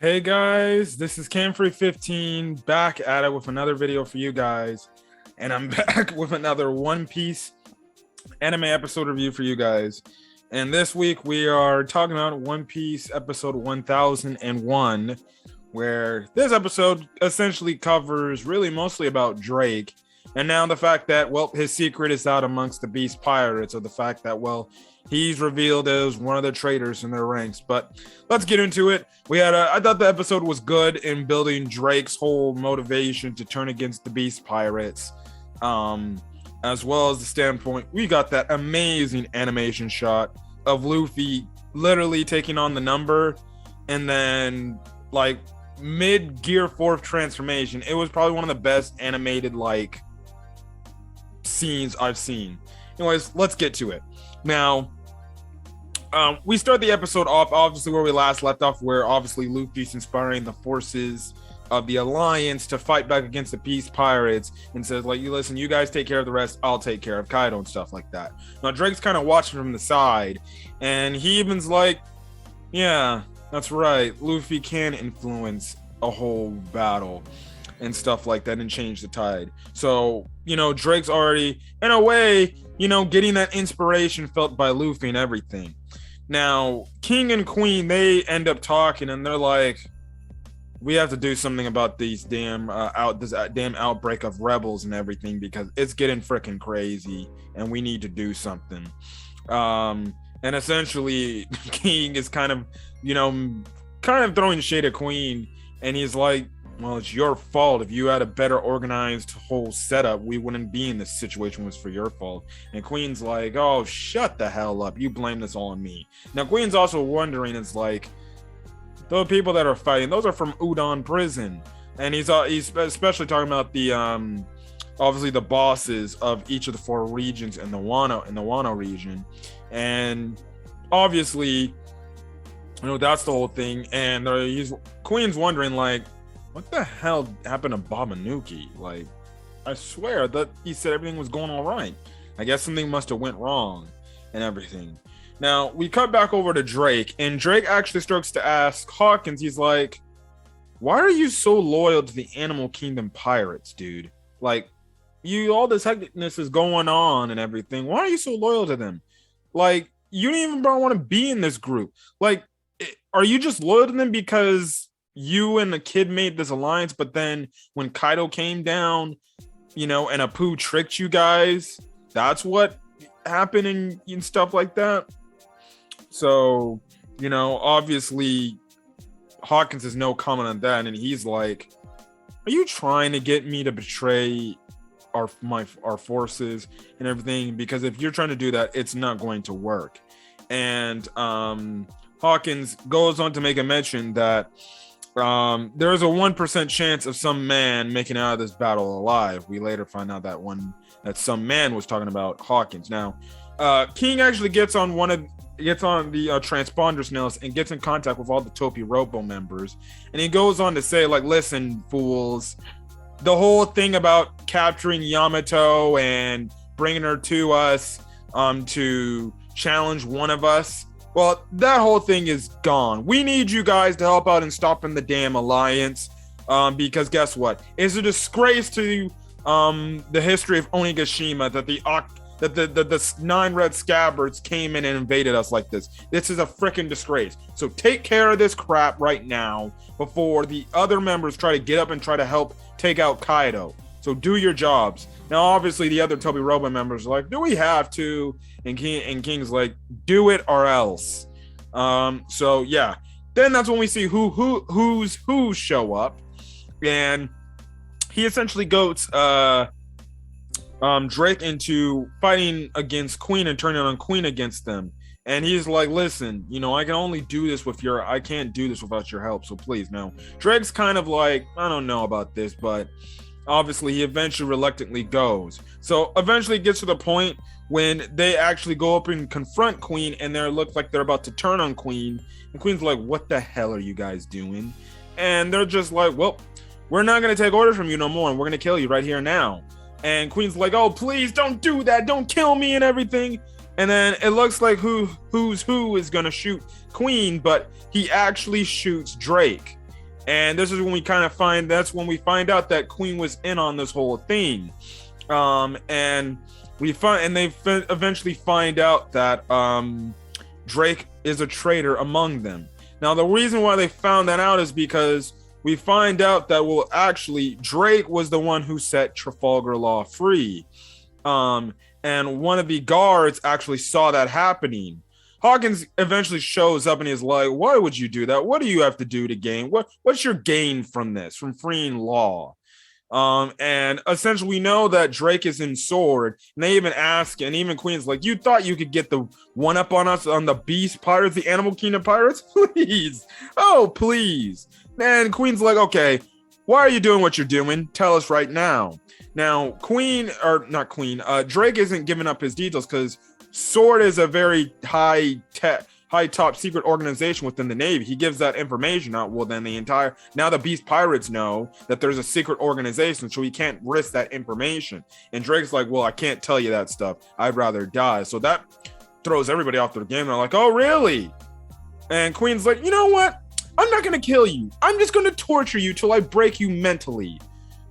Hey guys, this is Camfrey15 back at it with another video for you guys, and I'm back with another One Piece anime episode review for you guys. And this week we are talking about One Piece episode 1001, where this episode essentially covers really mostly about Drake, and now the fact that, well, his secret is out amongst the Beast Pirates, or the fact that, well, he's revealed as one of the traitors in their ranks. But let's get into it. I thought the episode was good in building Drake's whole motivation to turn against the Beast Pirates, as well as the standpoint. We got that amazing animation shot of Luffy literally taking on the number, and then like mid-gear fourth transformation. It was probably one of the best animated scenes I've seen. Anyways, let's get to it. Now, we start the episode off obviously where we last left off, where obviously Luffy's inspiring the forces of the Alliance to fight back against the Beast Pirates, and says, like, you listen, you guys take care of the rest, I'll take care of Kaido and stuff like that. Now Drake's kind of watching from the side, and he even's like, yeah, that's right, Luffy can influence a whole battle and stuff like that and change the tide. So, Drake's already, in a way, getting that inspiration felt by Luffy and everything. Now, King and Queen, they end up talking, and they're like, we have to do something about these damn outbreak of rebels and everything, because it's getting freaking crazy, and we need to do something. And essentially, King is kind of throwing shade at Queen, and he's like, well, it's your fault. If you had a better organized whole setup, we wouldn't be in this situation. It was for your fault. And Queen's like, oh, shut the hell up. You blame this all on me. Now, Queen's also wondering, it's like, the people that are fighting, those are from Udon Prison. And he's especially talking about the, obviously the bosses of each of the four regions in the Wano region. And obviously, that's the whole thing. And Queen's wondering, like, what the hell happened to Babanuki? Like, I swear that he said everything was going all right. I guess something must have went wrong and everything. Now, we cut back over to Drake, and Drake actually starts to ask Hawkins, he's like, why are you so loyal to the Animal Kingdom pirates, dude? Like, all this hecticness is going on and everything. Why are you so loyal to them? Like, you don't even want to be in this group. Like, are you just loyal to them because you and the kid made this alliance, but then when Kaido came down, and Apu tricked you guys, that's what happened and stuff like that? So, obviously Hawkins has no comment on that, and he's like, are you trying to get me to betray our forces and everything? Because if you're trying to do that, it's not going to work. And Hawkins goes on to make a mention that there is a 1% chance of some man making it out of this battle alive. We later find out that some man was talking about Hawkins. Now, King actually gets on the transponder snails and gets in contact with all the Topi Robo members, and he goes on to say, like, listen, fools, the whole thing about capturing Yamato and bringing her to us to challenge one of us, well, that whole thing is gone. We need you guys to help out in stopping the damn alliance, because guess what? It's a disgrace to the history of Onigashima that the 9 red scabbards came in and invaded us like this. This is a freaking disgrace. So take care of this crap right now before the other members try to get up and try to help take out Kaido. So do your jobs. Now, obviously, the other Toby Robo members are like, do we have to? And King's like, do it or else. So yeah. Then that's when we see who show up, and he essentially goats Drake into fighting against Queen and turning on Queen against them. And he's like, listen, I can only do this I can't do this without your help. So please. Now, Drake's kind of like, I don't know about this, but obviously he eventually reluctantly goes. So eventually it gets to the point when they actually go up and confront Queen, and they look like they're about to turn on Queen. And Queen's like, what the hell are you guys doing? And they're just like, well, we're not going to take orders from you no more, and we're going to kill you right here now. And Queen's like, oh, please don't do that. Don't kill me and everything. And then it looks like who is going to shoot Queen, but he actually shoots Drake. And this is when we kind of find out that Queen was in on this whole thing. And they eventually find out that Drake is a traitor among them. Now, the reason why they found that out is because we find out that, well, actually, Drake was the one who set Trafalgar Law free. And one of the guards actually saw that happening. Hawkins eventually shows up and he's like, why would you do that? What do you have to do to gain? What's your gain from this, from freeing Law? And essentially we know that Drake is in Sword, and they even ask, and even Queen's like, you thought you could get the one up on us on the Beast Pirates, the Animal Kingdom Pirates? Please. Oh, please. And Queen's like, okay, why are you doing what you're doing? Tell us right now. Now, Drake isn't giving up his details because Sword is a very high top secret organization within the Navy. He gives that information out. Well, then now the Beast Pirates know that there's a secret organization, so he can't risk that information. And Drake's like, well, I can't tell you that stuff. I'd rather die. So that throws everybody off the game. They're like, oh, really? And Queen's like, you know what? I'm not going to kill you. I'm just going to torture you till I break you mentally.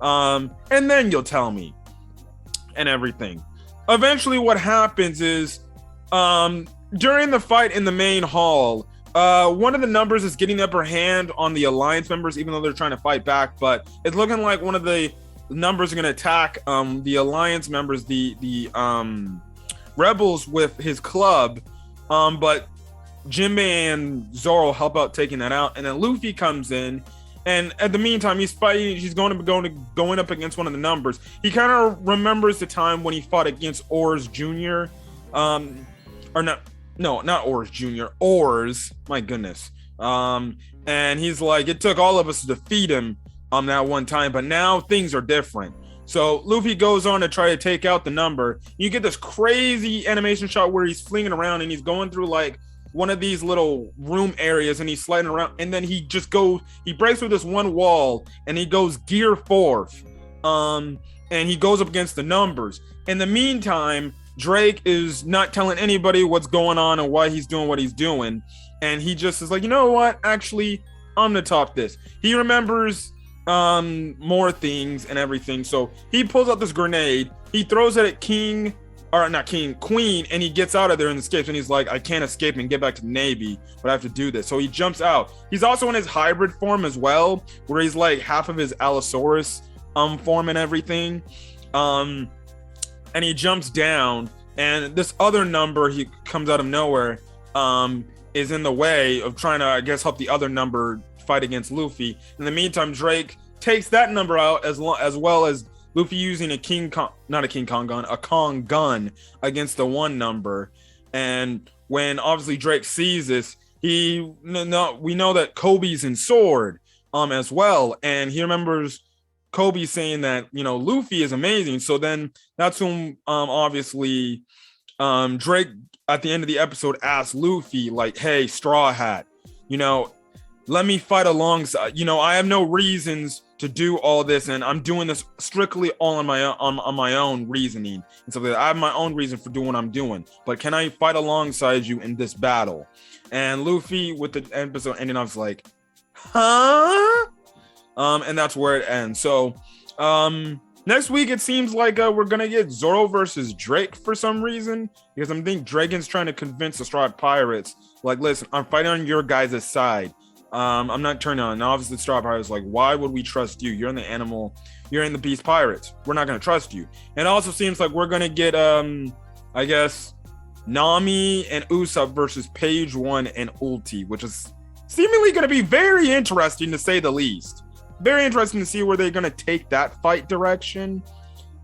And then you'll tell me. And everything. Eventually what happens is, during the fight in the main hall, one of the numbers is getting the upper hand on the Alliance members, even though they're trying to fight back. But it's looking like one of the numbers are going to attack the Alliance members, the rebels, with his club. But Jinbei and Zoro help out taking that out, and then Luffy comes in. And at the meantime, he's fighting. He's going up against one of the numbers. He kind of remembers the time when he fought against Oars Jr. Not Oars Jr. Oars. My goodness. And he's like, it took all of us to defeat him that one time, but now things are different. So Luffy goes on to try to take out the number. You get this crazy animation shot where he's flinging around and he's going through like one of these little room areas and he's sliding around, and then he breaks through this one wall and he goes gear fourth. And he goes up against the numbers. In the meantime, Drake is not telling anybody what's going on and why he's doing what he's doing. And he just is like, you know what? Actually, I'm gonna top this. He remembers more things and everything. So he pulls out this grenade. He throws it at Queen, and he gets out of there and escapes. And he's like, I can't escape and get back to the Navy, but I have to do this. So he jumps out. He's also in his hybrid form as well, where he's like half of his Allosaurus form and everything. And he jumps down, and this other number, he comes out of nowhere, is in the way of trying to, I guess, help the other number fight against Luffy. In the meantime, Drake takes that number out as well as Luffy using a Kong gun against the one number. And when obviously Drake sees this, we know that Kobe's in Sword as well, and he remembers Kobe saying that, Luffy is amazing. So then that's when obviously Drake at the end of the episode asks Luffy, like, hey, Straw Hat, let me fight alongside. I have no reasons to do all this, and I'm doing this strictly all on my own reasoning and stuff like that. I have my own reason for doing what I'm doing, but can I fight alongside you in this battle? And Luffy, with the episode ending off, is like, huh? And that's where it ends. So next week it seems like we're gonna get Zoro versus Drake for some reason, because I think Dragon's trying to convince the Straw Hat Pirates, like, listen, I'm fighting on your guys' side. I'm not turning on. And obviously the Straw Hat Pirates like, why would we trust you? You're in the Beast Pirates. We're not gonna trust you. And it also seems like we're gonna get I guess Nami and Usopp versus Page One and Ulti, which is seemingly gonna be very interesting, to say the least. Very interesting to see where they're gonna take that fight direction.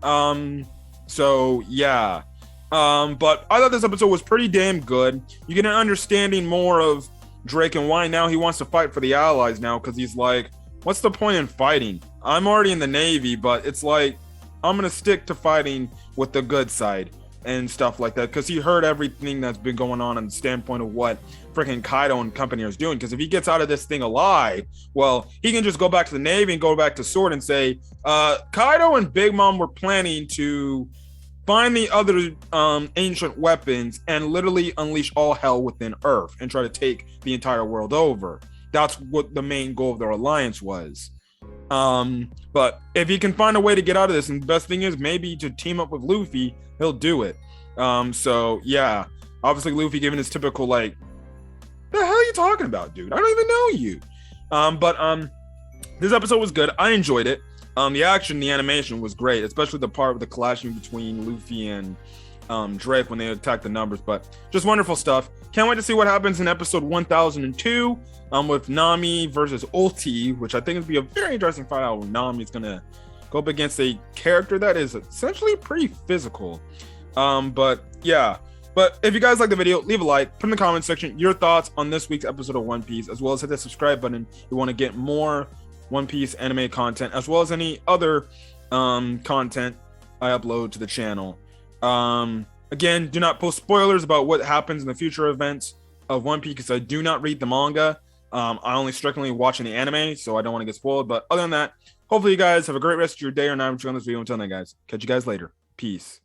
So yeah. But I thought this episode was pretty damn good. You get an understanding more of Drake and why now he wants to fight for the Allies now, because he's like, what's the point in fighting? I'm already in the Navy, but it's like, I'm gonna stick to fighting with the good side and stuff like that, because he heard everything that's been going on the standpoint of what freaking Kaido and company is doing. Because if he gets out of this thing alive, well, he can just go back to the Navy and go back to Sword and say, Kaido and Big Mom were planning to find the other ancient weapons and literally unleash all hell within Earth and try to take the entire world over. that's what the main goal of their alliance was. But if he can find a way to get out of this, and the best thing is maybe to team up with Luffy, he'll do it. So yeah, obviously Luffy giving his typical like, the hell are you talking about, dude? I don't even know you. But this episode was good. I enjoyed it. The action, the animation was great, especially the part with the clashing between Luffy and Drake when they attack the numbers. But just wonderful stuff. Can't wait to see what happens in episode 1002 with Nami versus Ulti, which I think would be a very interesting fight out where Nami is gonna go up against a character that is essentially pretty physical. But yeah. But if you guys like the video, leave a like, put in the comment section your thoughts on this week's episode of One Piece, as well as hit the subscribe button if you want to get more One Piece anime content, as well as any other content I upload to the channel. Again, do not post spoilers about what happens in the future events of One Piece, because I do not read the manga. I only strictly watching the anime, so I don't want to get spoiled. But other than that, hopefully you guys have a great rest of your day or night on this video. Until then, guys, catch you guys later. Peace.